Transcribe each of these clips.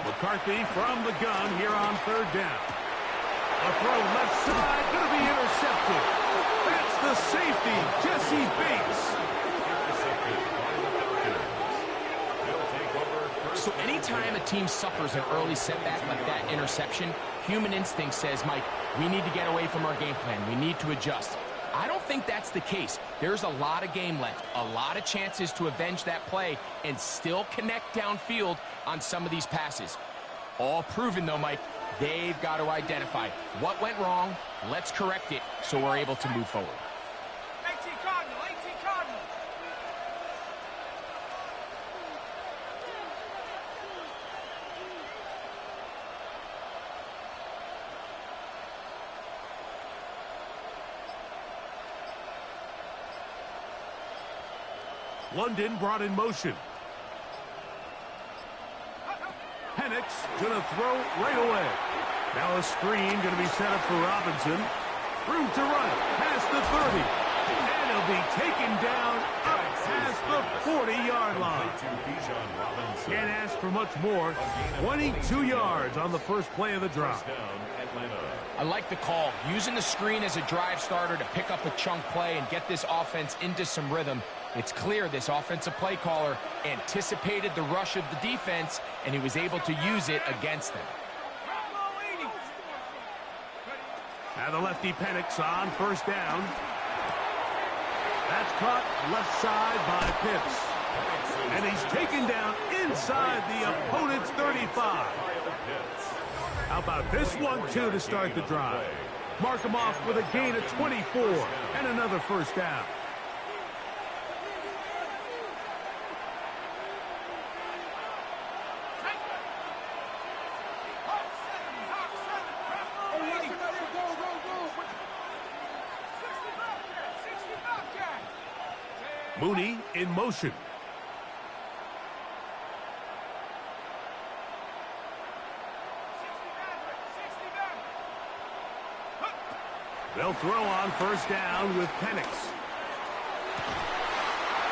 McCarthy from the gun here on third down. A throw left side, going to be intercepted. That's the safety, Jesse Bates. So anytime a team suffers an early setback like that interception, human instinct says, Mike, we need to get away from our game plan. We need to adjust. I don't think that's the case. There's a lot of game left, a lot of chances to avenge that play and still connect downfield on some of these passes. All proven, though, Mike, they've got to identify what went wrong, let's correct it so we're able to move forward. 18 Cardinal, 18 Cardinal. London brought in motion. Penix going to throw right away. Now a screen going to be set up for Robinson. Room to run past the 30. And he'll be taken down up past the 40-yard line. Can't ask for much more. 22 yards on the first play of the drive. I like the call. Using the screen as a drive starter to pick up a chunk play and get this offense into some rhythm. It's clear this offensive play caller anticipated the rush of the defense, and he was able to use it against them. Now the lefty Penix on first down. That's caught left side by Pitts. And he's taken down inside the opponent's 35. How about this one, too, to start the drive? Mark him off with a gain of 24 and another first down. Mooney in motion. They'll throw on first down with Penix.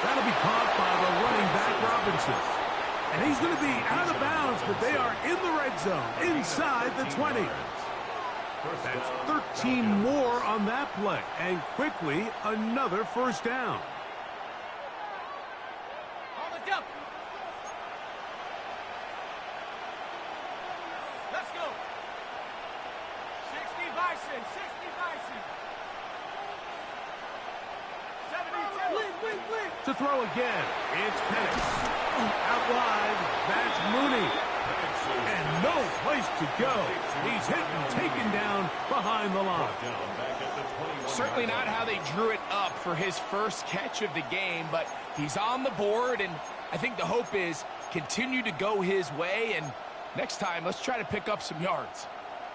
That'll be caught by the running back Robinson. And he's going to be out of bounds, but they are in the red zone, inside the 20. That's 13 more on that play, and quickly another first down. Let's go. 60 Bison, 60 Bison. 70, 10. To throw again, it's Penix. Out wide, that's Mooney. And no place to go. He's hit and taken down behind the line. Certainly not how they drew it up for his first catch of the game, but he's on the board, and I think the hope is continue to go his way, and next time, let's try to pick up some yards.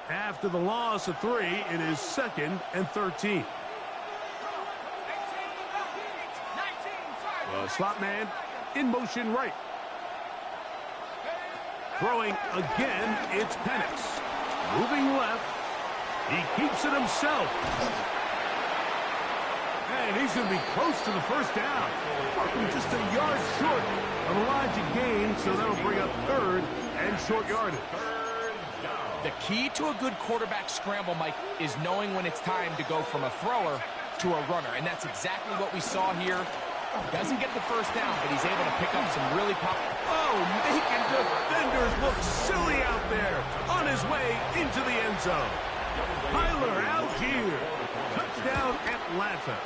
After the loss of 3, it is 2nd and 13. The slot man in motion right. Throwing again, it's Penix. Moving left. He keeps it himself. And he's going to be close to the first down. Just a yard short of the line to gain, so that'll bring up 3rd and short yardage. The key to a good quarterback scramble, Mike, is knowing when it's time to go from a thrower to a runner, and that's exactly what we saw here. Doesn't get the first down, but he's able to pick up some really Oh, making defenders look silly out there on his way into the end zone. Tyler Algier, touchdown Atlanta.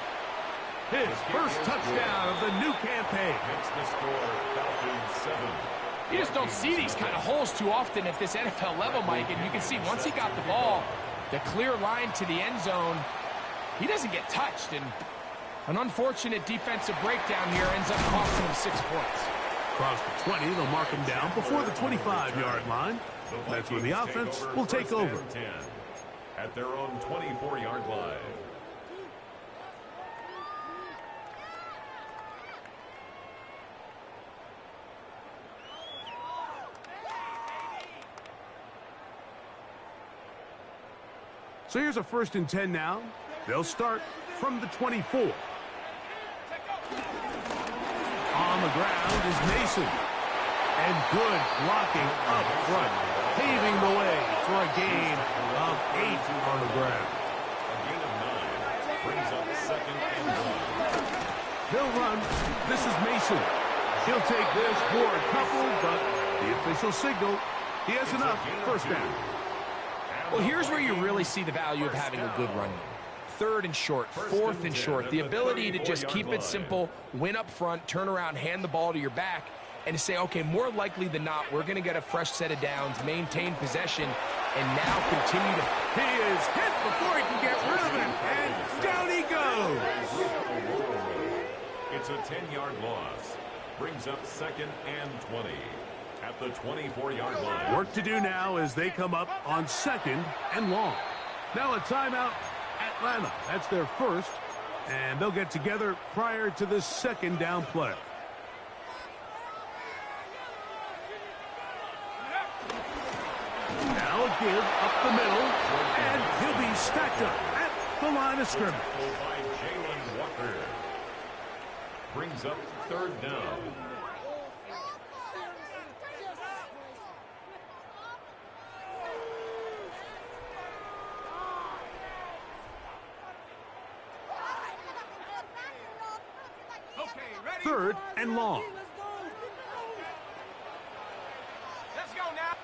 His first touchdown of the new campaign. You just don't see these kind of holes too often at this NFL level, Mike, and you can see once he got the ball, the clear line to the end zone, he doesn't get touched, and an unfortunate defensive breakdown here ends up costing him 6 points. Across the 20, they'll mark him down before the 25-yard line. That's where the offense will take over. At their own 24-yard line. So here's a 1st and 10 now. They'll start from the 24. On On the ground is Mason. And good blocking up front, paving the way for a gain of 8 on the ground. A gain of 9 brings up second and 1. They'll run. This is Mason. He'll take this for a couple, but the official signal, he has enough. First down. Well, here's where you really see the value of having a good run game. Third and short, fourth and short. The ability to just keep it simple, win up front, turn around, hand the ball to your back, and to say, okay, more likely than not, we're going to get a fresh set of downs, maintain possession, and now continue to... He is hit before he can get rid of it, and down he goes. It's a 10-yard loss. Brings up second and 20 at the 24-yard line. Work to do now as they come up on second and long. Now a timeout, Atlanta. That's their first, and they'll get together prior to this second down play. Now a give up the middle, and he'll be stacked up at the line of scrimmage. By Jalen Walker. Brings up third down. Third and long. Let's go now.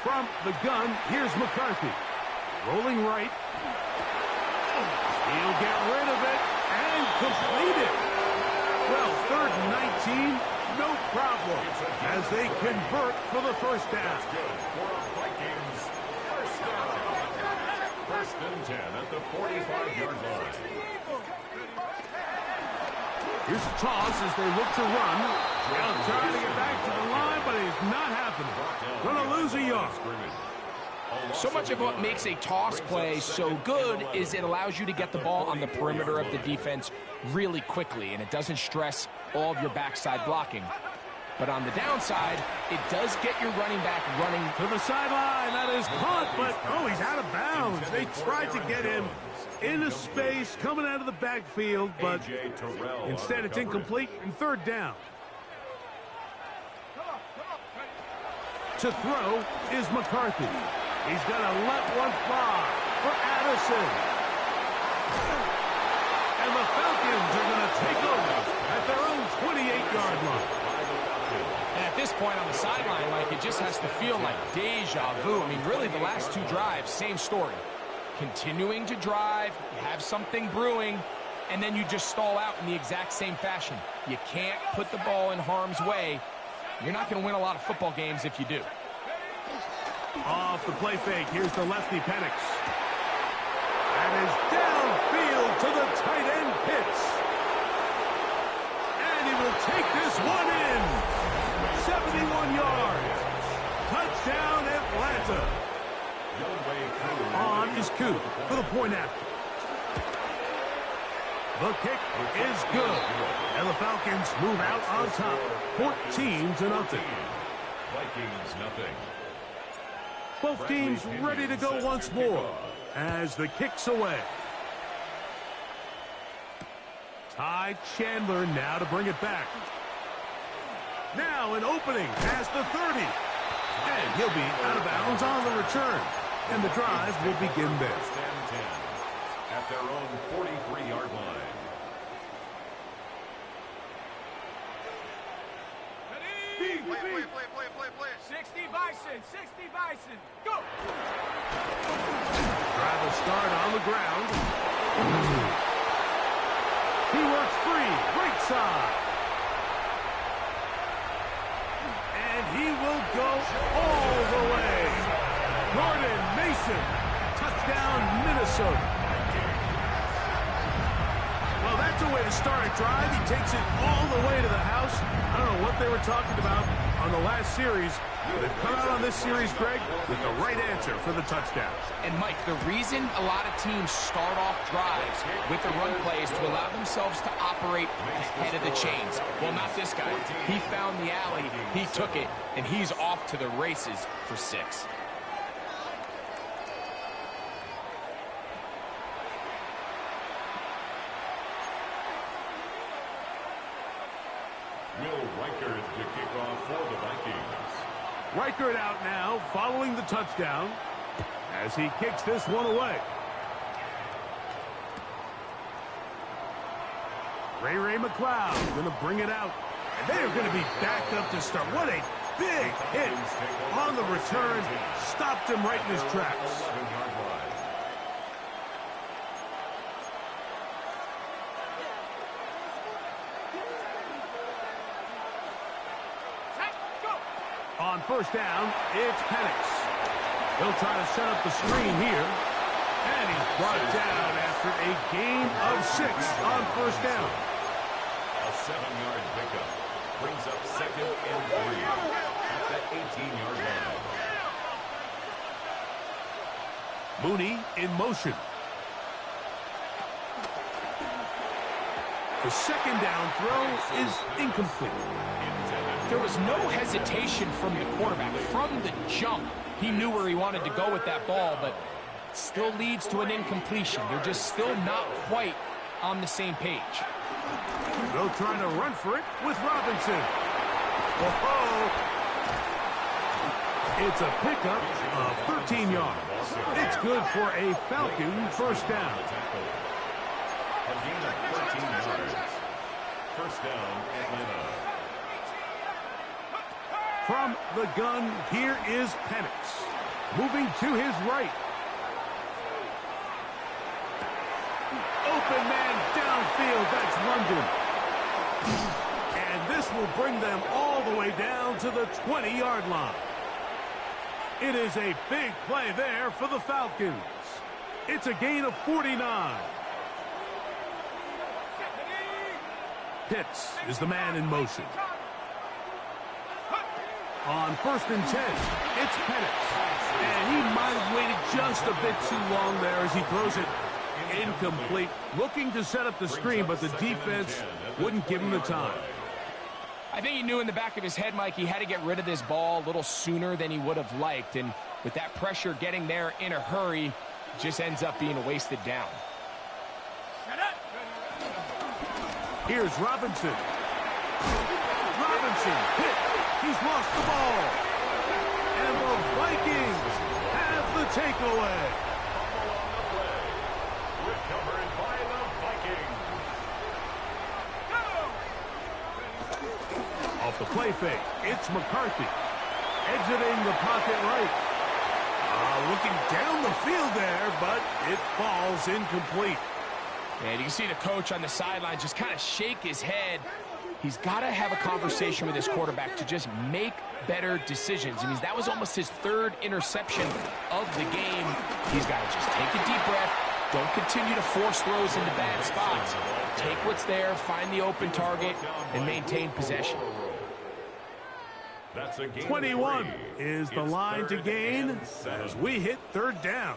From the gun, here's McCarthy. Rolling right. He'll get rid of it and complete it. Well, third and 19, no problem, as they convert for the first down. Good for a Vikings first down. First and 10 at the 45-yard line. Here's a toss as they look to run. Now trying to get back to the line, but it's not happening. Going to lose a yard. So much of what makes a toss play so good is it allows you to get the ball on the perimeter of the defense really quickly, and it doesn't stress all of your backside blocking. But on the downside, it does get your running back running To the sideline, that is caught, but oh, he's out of bounds. They tried to get him into space, coming out of the backfield, but instead it's incomplete and third down. To throw is McCarthy. He's going to let one fly for Addison. And the Falcons are going to take over at their own 28-yard line. And at this point on the sideline, Mike, it just has to feel like deja vu. I mean, really, the last two drives, same story. Continuing to drive, you have something brewing, and then you just stall out in the exact same fashion. You can't put the ball in harm's way. You're not going to win a lot of football games if you do. Off the play fake, here's the lefty Penix. That is downfield to the tight end Pitts. And he will take this one in. 71 yards. Touchdown Atlanta. On is Coop for the point after. The kick is good. And the Falcons move out on top. 14-0. Vikings nothing. Both teams ready to go once more as the kick's away. Ty Chandler now to bring it back. Now an opening past the 30. And he'll be out of bounds on the return. And the drive will begin there. First and 10 at their own 43-yard line. Play. 60 Bison, 60 Bison. Go! Drive will start on the ground. He works free, right side. And he will go all the way. Jordan Mason, touchdown Minnesota. Well, that's a way to start a drive. He takes it all the way to the house. I don't know what they were talking about on the last series. They've come out on this series, Greg, with the right answer for the touchdown. And, Mike, the reason a lot of teams start off drives with the run plays to allow themselves to operate ahead of the chains. Well, not this guy. He found the alley, he took it, and he's off to the races for 6. Reichert to kick off for the Vikings. Reichert out now following the touchdown as he kicks this one away. Ray McLeod going to bring it out. And they are going to be backed up to start. What a big hit on the return. Stopped him right in his tracks. 11-yard line. On first down, it's Penix. He'll try to set up the screen here. And he's brought down after a gain of 6 on first down. A 7-yard pickup brings up 2nd and 3 at the 18-yard line. Mooney in motion. The second down throw is incomplete. There was no hesitation from the quarterback. From the jump, he knew where he wanted to go with that ball, but still leads to an incompletion. They're just still not quite on the same page. They'll try to run for it with Robinson. Whoa. It's a pickup of 13 yards. It's good for a Falcon first down. A gain of 13 yards. First down, Atlanta. From the gun, here is Penix. Moving to his right. Open man downfield. That's London. And this will bring them all the way down to the 20-yard line. It is a big play there for the Falcons. It's a gain of 49. Pitts is the man in motion. On first and 10, it's Penix. And he might have waited just a bit too long there as he throws it incomplete. Looking to set up the screen, but the defense wouldn't give him the time. I think he knew in the back of his head, Mike, he had to get rid of this ball a little sooner than he would have liked. And with that pressure getting there in a hurry, it just ends up being a wasted down. Here's Robinson. Robinson hit. He's lost the ball. And the Vikings have the takeaway. Recovered by the Vikings. Off the play fake, it's McCarthy. Exiting the pocket right. Looking down the field there, but it falls incomplete. And you can see the coach on the sideline just kind of shake his head. He's got to have a conversation with his quarterback to just make better decisions. I mean, that was almost his 3rd interception of the game. He's got to just take a deep breath. Don't continue to force throws into bad spots. Take what's there, find the open target, and maintain possession. That's a gain 21 of 3. is the line to gain as we hit 3rd down.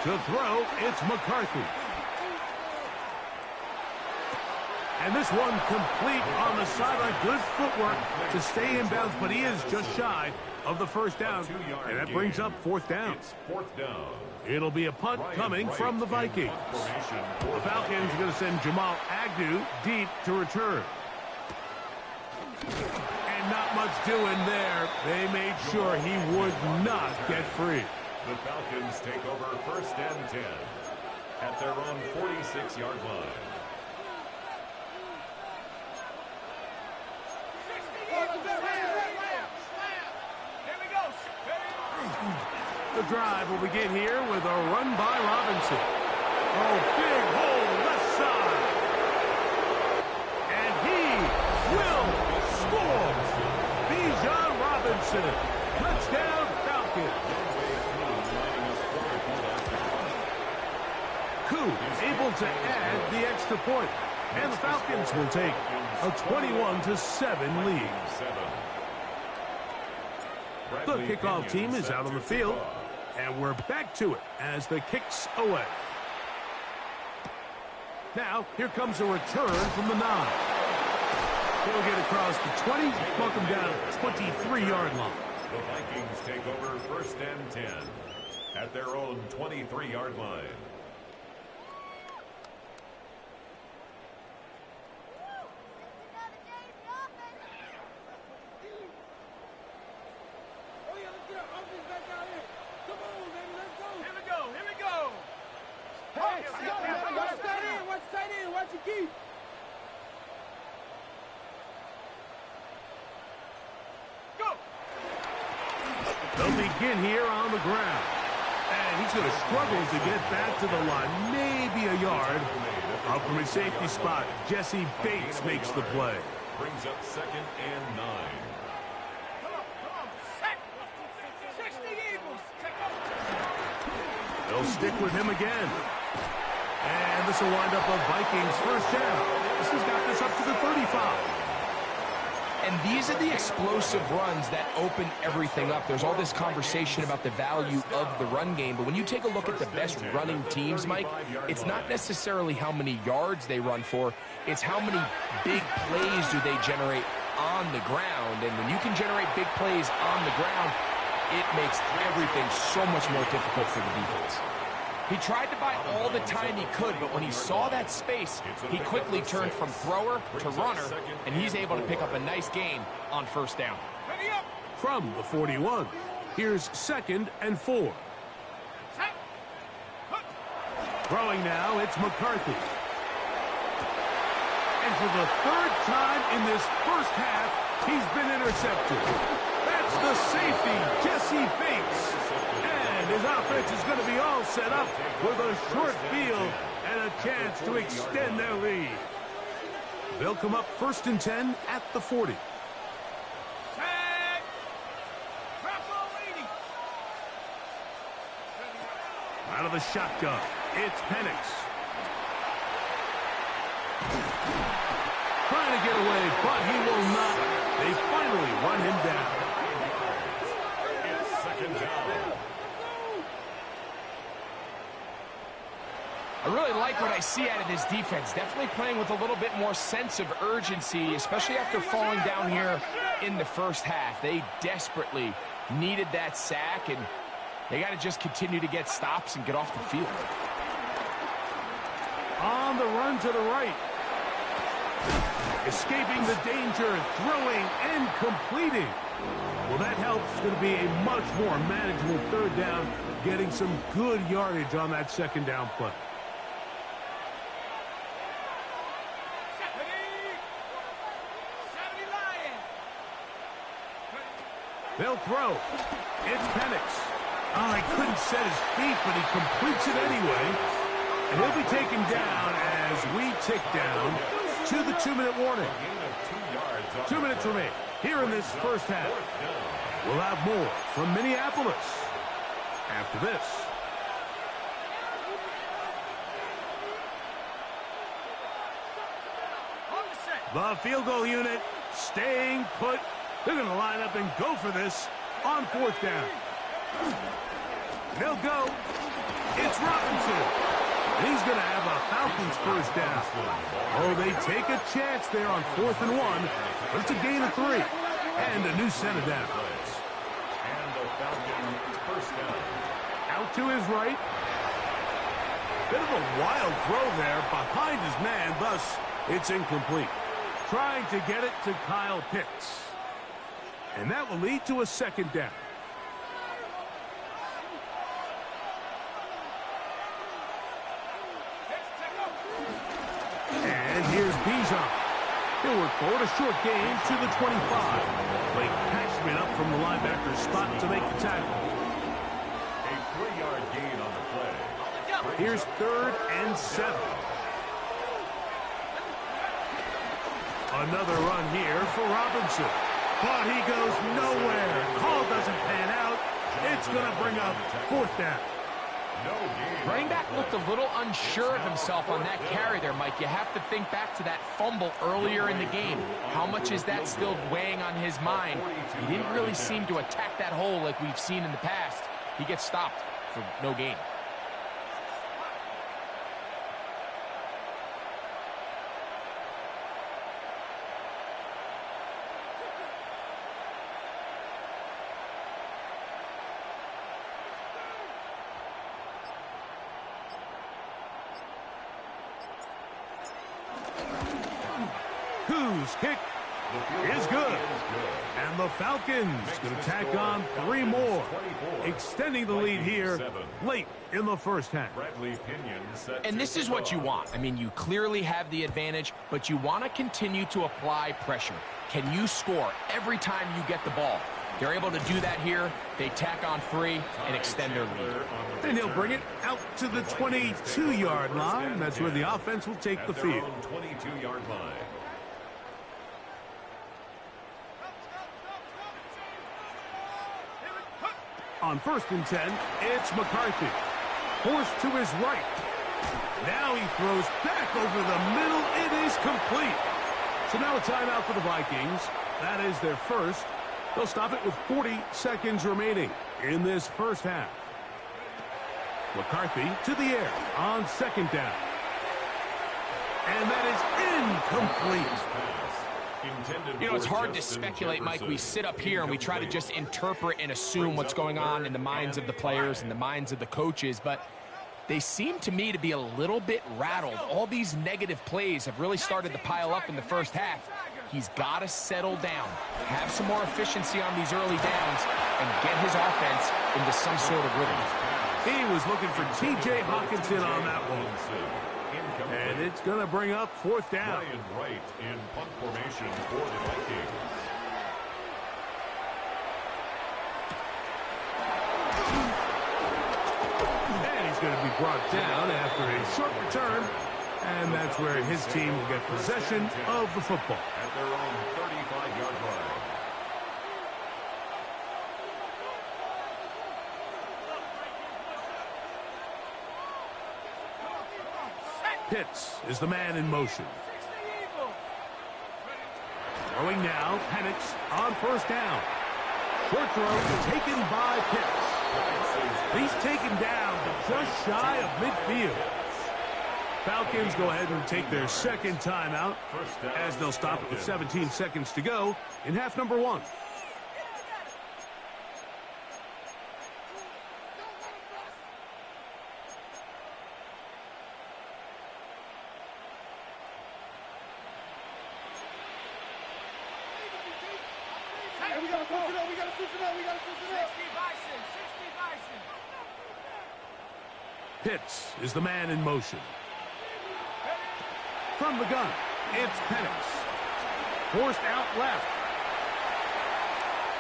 To throw, it's McCarthy. And this one complete on the sideline. Good footwork to stay in bounds, but he is just shy of the first down. And that brings up 4th down. It's 4th down. It'll be a punt coming from the Vikings. The Falcons are going to send Jamal Agnew deep to return. And not much doing there. They made sure he would not get free. The Falcons take over 1st and 10 at their own 46-yard line. The drive will begin here with a run by Robinson. Oh, big hole left side. And he will score. Bijan Robinson. Touchdown Falcons. Koo able to add the extra point. And the Falcons will take a 21-7 lead. The kickoff team is out on the field, and we're back to it as the kick's away. Now, here comes a return from the 9. He'll get across the 20, buck him down at the 23-yard line. The Vikings take over 1st and 10 at their own 23-yard line. Watch tight end. Watch your key. Go. They'll begin here on the ground. And he's going to struggle to get back to the line. Maybe a yard. Up from his safety spot, Jesse Bates makes the play. Brings up 2nd and 9. Come on. Set. 60 Eagles. Check up. They'll stick with him again. And this will wind up a Vikings first down. This has got this up to the 35. And these are the explosive runs that open everything up. There's all this conversation about the value of the run game, but when you take a look at the best running teams, Mike, it's not necessarily how many yards they run for, it's how many big plays do they generate on the ground. And when you can generate big plays on the ground, it makes everything so much more difficult for the defense. He tried to buy all the time he could, but when he saw that space, he quickly turned from thrower to runner, and he's able to pick up a nice gain on first down. Ready up. From the 41, here's 2nd and 4. Set. Throwing now, it's McCarthy. And for the 3rd time in this first half, he's been intercepted. That's the safety, Jesse Bates. And his offense is going to be all set up with a short field and a chance to extend their lead. They'll come up 1st and 10 at the 40. Set. Drop ball waiting. Out of the shotgun, it's Penix. Trying to get away, but he will not. They finally run him down. It's 2nd down. I really like what I see out of this defense. Definitely playing with a little bit more sense of urgency, especially after falling down here in the first half. They desperately needed that sack, and they got to just continue to get stops and get off the field. On the run to the right. Escaping the danger, throwing and completing. Well, that helps. It's going to be a much more manageable 3rd down, getting some good yardage on that 2nd down play. They'll throw. It's Penix. Oh, he couldn't set his feet, but he completes it anyway. And he'll be taken down as we tick down to the 2-minute warning. 2 minutes remain here in this first half. We'll have more from Minneapolis after this. The field goal unit staying put. They're going to line up and go for this on 4th down. They'll go. It's Robinson. And he's going to have a Falcons first down. Oh, they take a chance there on 4th and 1. But it's a gain of 3. And a new set of downs. And the Falcons first down. Out to his right. Bit of a wild throw there behind his man. Thus, it's incomplete. Trying to get it to Kyle Pitts. And that will lead to a 2nd down. And here's Bijan. He'll work forward, a short gain to the 25. Blake Cashman up from the linebacker's spot to make the tackle. A 3-yard gain on the play. Here's 3rd and 7. Another run here for Robinson. But he goes nowhere. Call doesn't pan out. It's going to bring up 4th down. Running back looked a little unsure of himself on that carry there, Mike. You have to think back to that fumble earlier in the game. How much is that still weighing on his mind? He didn't really seem to attack that hole like we've seen in the past. He gets stopped for no gain. Who's kick? is good. And the Falcons going to tack on 3 more, extending the lead here late in the first half. And this is what you want. I mean, you clearly have the advantage, but you want to continue to apply pressure. Can you score every time you get the ball? They're able to do that here. They tack on 3 and extend their lead. And he'll bring it out to the 22-yard line. That's where the offense will take the field. 22-yard line. On 1st and 10, it's McCarthy. Forced to his right. Now he throws back over the middle. It is complete. So now a timeout for the Vikings. That is their first. They'll stop it with 40 seconds remaining in this first half. McCarthy to the air on 2nd down. And that is incomplete. You know, it's hard to speculate, Mike. We sit up here and we try to just interpret and assume what's going on in the minds of the players and the minds of the coaches, but they seem to me to be a little bit rattled. All these negative plays have really started to pile up in the first half. He's got to settle down, have some more efficiency on these early downs, and get his offense into some sort of rhythm. He was looking for T.J. Hockenson on that one. And it's going to bring up 4th down. Ryan Wright in punt formation for the Vikings. And he's going to be brought down after a short return. And that's where his team will get possession of the football. At their own 35-yard line. Pitts is the man in motion. Throwing now, Penix on 1st down. Short throw taken by Pitts. He's taken down just shy of midfield. Falcons go ahead and take their 2nd timeout as they'll stop it with 17 seconds to go in half number 1. Pitts is the man in motion. From the gun, it's Penix. Forced out left.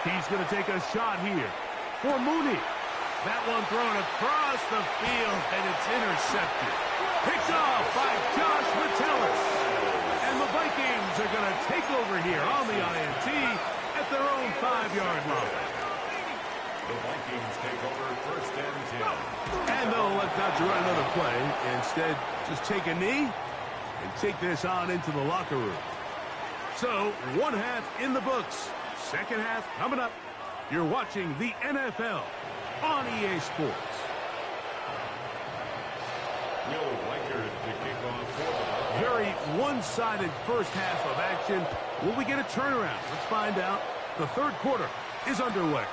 He's going to take a shot here for Mooney. That one thrown across the field, and it's intercepted. Picked off by Josh Metellus. And the Vikings are going to take over here on the INT at their own 5-yard line. The Vikings take over 1st and 10. And they'll let Dodger run another play. Instead, just take a knee and take this on into the locker room. So, 1 half in the books. 2nd half coming up. You're watching the NFL on EA Sports. Will Reichard to kick off for the Very one-sided first half of action. Will we get a turnaround? Let's find out. The 3rd quarter is underway.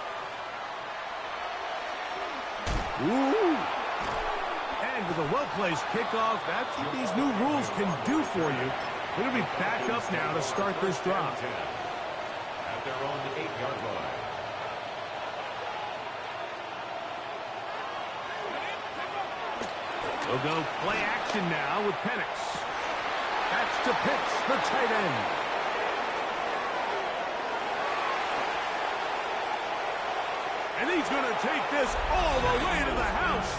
Ooh. And with a well-placed kickoff, that's what these new rules can do for you. We're going to be back up now to start this drive. At their own 8-yard line. We'll go play action now with Penix. That's to Pitts, the tight end. And he's going to take this all the way to the house.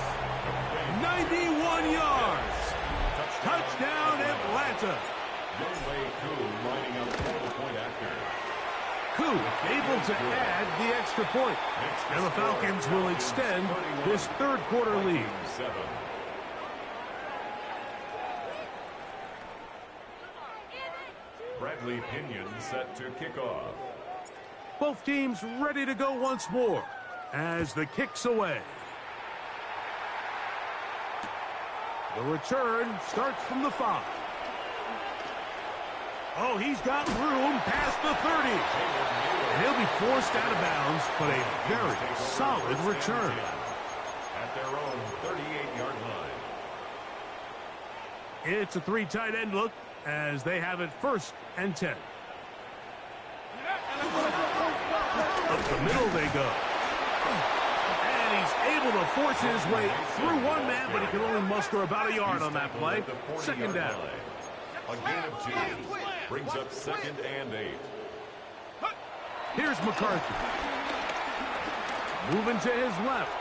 91 yards. Touchdown, Atlanta. Younghoe Koo lining up for the point after. Koo able to add the extra point. And the Falcons will extend this 3rd quarter lead. 7. Bradley Pinion set to kick off. Both teams ready to go once more as the kick's away. The return starts from the 5. Oh, he's got room past the 30. And he'll be forced out of bounds, but a very solid return. At their own 38-yard line. It's a 3 tight end look as they have it 1st and 10. the middle they go. And he's able to force his way through one man, but he can only muster about a yard on that play. Second down. A gain of 2 brings up 2nd and 8. Here's McCarthy. Moving to his left.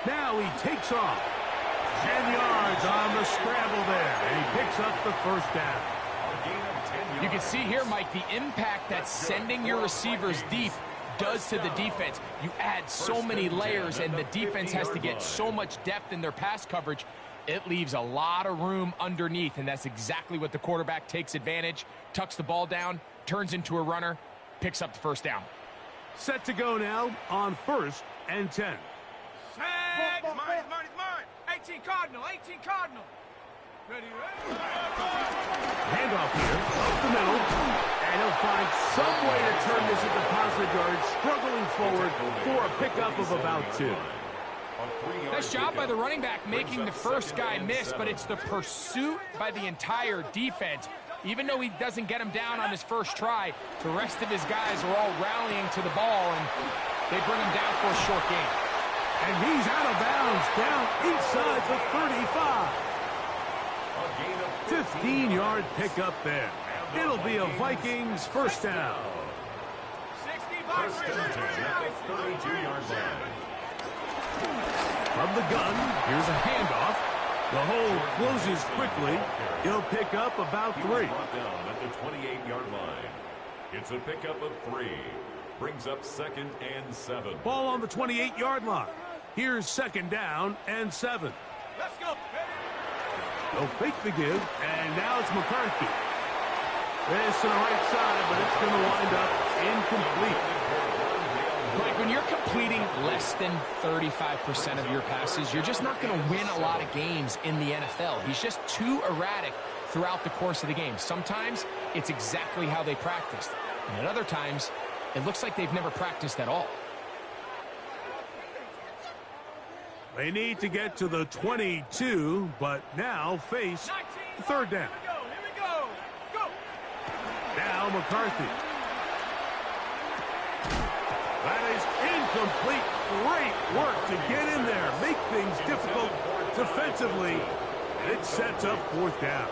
Now he takes off. 10 yards on the scramble there. And he picks up the first down. You can see here, Mike, the impact that sending your receivers deep does to the defense. You add so many layers, and the defense has to get so much depth in their pass coverage. It leaves a lot of room underneath, and that's exactly what the quarterback takes advantage. Tucks the ball down, turns into a runner, picks up the first down. Set to go now on 1st and 10. Set. It's mine. 18 Cardinal. Ready. Handoff here, up the middle, and he'll find some way to turn this into positive yards, struggling forward for a pickup of about 2. Nice job by the running back making the first guy miss, but it's the pursuit by the entire defense. Even though he doesn't get him down on his first try, the rest of his guys are all rallying to the ball, and they bring him down for a short gain. And he's out of bounds, down inside the 35. 15-yard pickup there. It'll be a Vikings first down. 60 First and 10 at the 32-yard line. From the gun, here's a handoff. The hole closes quickly. He'll pick up about 3. Brought down at the 28-yard line. It's a pickup of 3. Brings up 2nd and 7. Ball on the 28-yard line. Here's 2nd down and 7. Let's go. They'll fake the give, and now it's McCarthy. This to the right side, but it's going to wind up incomplete. Mike, when you're completing less than 35% of your passes, you're just not going to win a lot of games in the NFL. He's just too erratic throughout the course of the game. Sometimes it's exactly how they practiced, and at other times it looks like they've never practiced at all. They need to get to the 22, but now face 3rd down. Here we go. Go. Now McCarthy. That is incomplete. Great work to get in there, make things difficult defensively. And it sets up 4th down.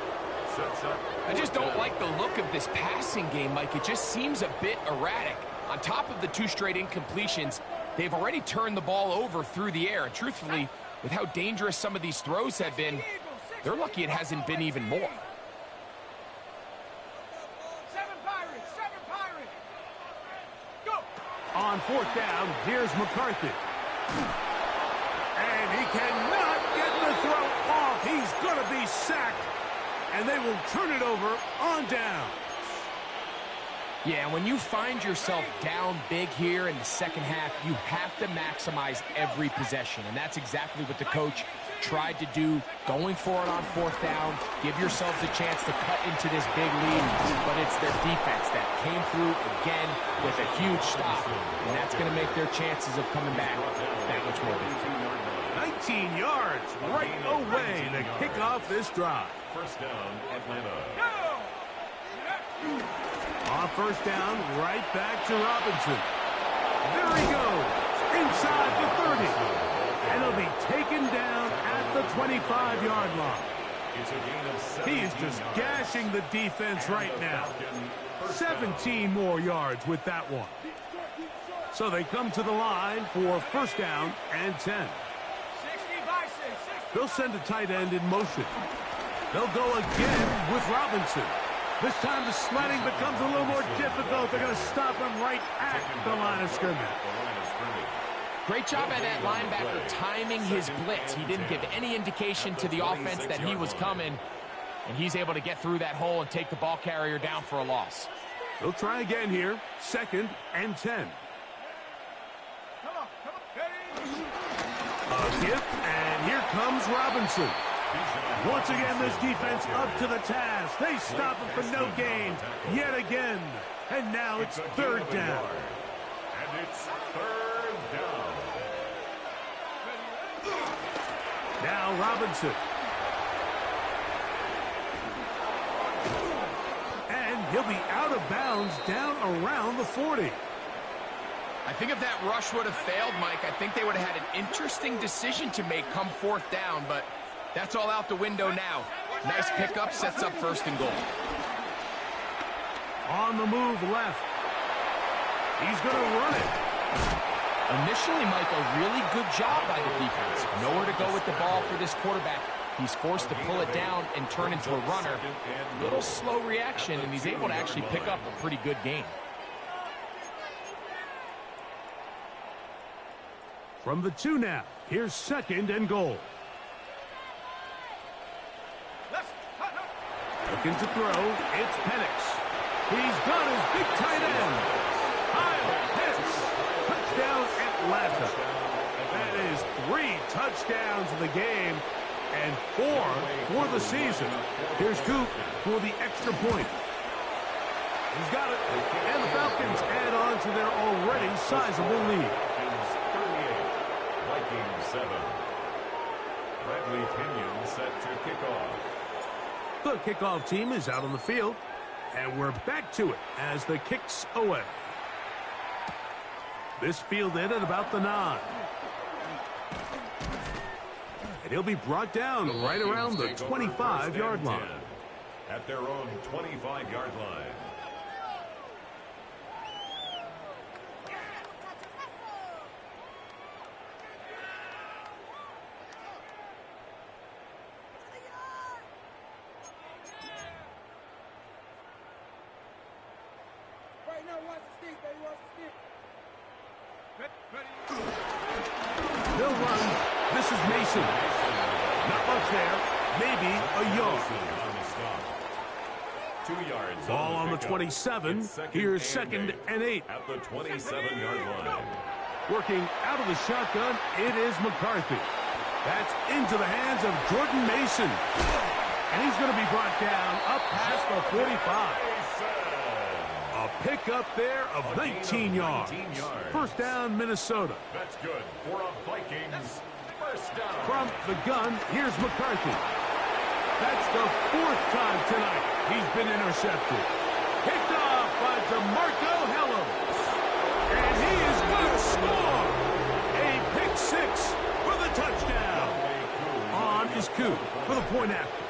I just don't like the look of this passing game, Mike. It just seems a bit erratic. On top of the 2 straight incompletions, they've already turned the ball over through the air. And truthfully, with how dangerous some of these throws have been, they're lucky it hasn't been even more. 7 Pirates. Go. On 4th down, here's McCarthy. And he cannot get the throw off. He's going to be sacked. And they will turn it over on down. Yeah, when you find yourself down big here in the second half, you have to maximize every possession. And that's exactly what the coach tried to do, going for it on 4th down. Give yourselves a chance to cut into this big lead. But it's their defense that came through again with a huge stop. And that's going to make their chances of coming back that much more difficult. 19 yards right away to kick off this drive. First down, Atlanta. On 1st down, right back to Robinson. There he goes, inside the 30. And he'll be taken down at the 25-yard line. He is just gashing the defense right now. 17 more yards with that one. So they come to the line for 1st down and 10. They'll send a tight end in motion. They'll go again with Robinson. This time the sledding becomes a little more difficult. They're going to stop him right at the line of scrimmage. Great job by that linebacker timing his blitz. He didn't give any indication to the offense that he was coming, and he's able to get through that hole and take the ball carrier down for a loss. They'll try again here, 2nd and 10. A gift, and here comes Robinson. Once again, this defense up to the task. They stop him for no gain yet again. And now it's 3rd down. And it's 3rd down. Now Robinson. And he'll be out of bounds down around the 40. I think if that rush would have failed, Mike, I think they would have had an interesting decision to make come fourth down, but that's all out the window now. Nice pickup, sets up first and goal. On the move left. He's going to run it. Initially, Mike, a really good job by the defense. Nowhere to go with the ball for this quarterback. He's forced to pull it down and turn into a runner. Little slow reaction, and he's able to actually pick up a pretty good gain. From the 2 now, here's second and goal. Looking to throw, it's Penix. He's got his big tight end. Kyle Pitts. Touchdown Atlanta. That is 3 touchdowns in the game and 4 for the season. Here's Coop for the extra point. He's got it. And the Falcons add on to their already sizable lead. 7. Bradley Pinion set to kick off. The kickoff team is out on the field, and we're back to it as the kick's away. This fielded at about the 9. And he'll be brought down right around the 25-yard line. At their own 25-yard line. They'll run. This is Mason. Not much there. Maybe a yard. 2 yards. Ball on the 27. Here's second and 8. At the 27-yard line. Working out of the shotgun, it is McCarthy. That's into the hands of Jordan Mason. And he's going to be brought down up past the 45. A pickup there of 19 yards. First down, Minnesota. That's good for a Vikings first down. From the gun, here's McCarthy. That's the 4th time tonight he's been intercepted. Picked off by DeMarco Hellos. And he is going to score. A pick 6 for the touchdown. On is Coop for the point after.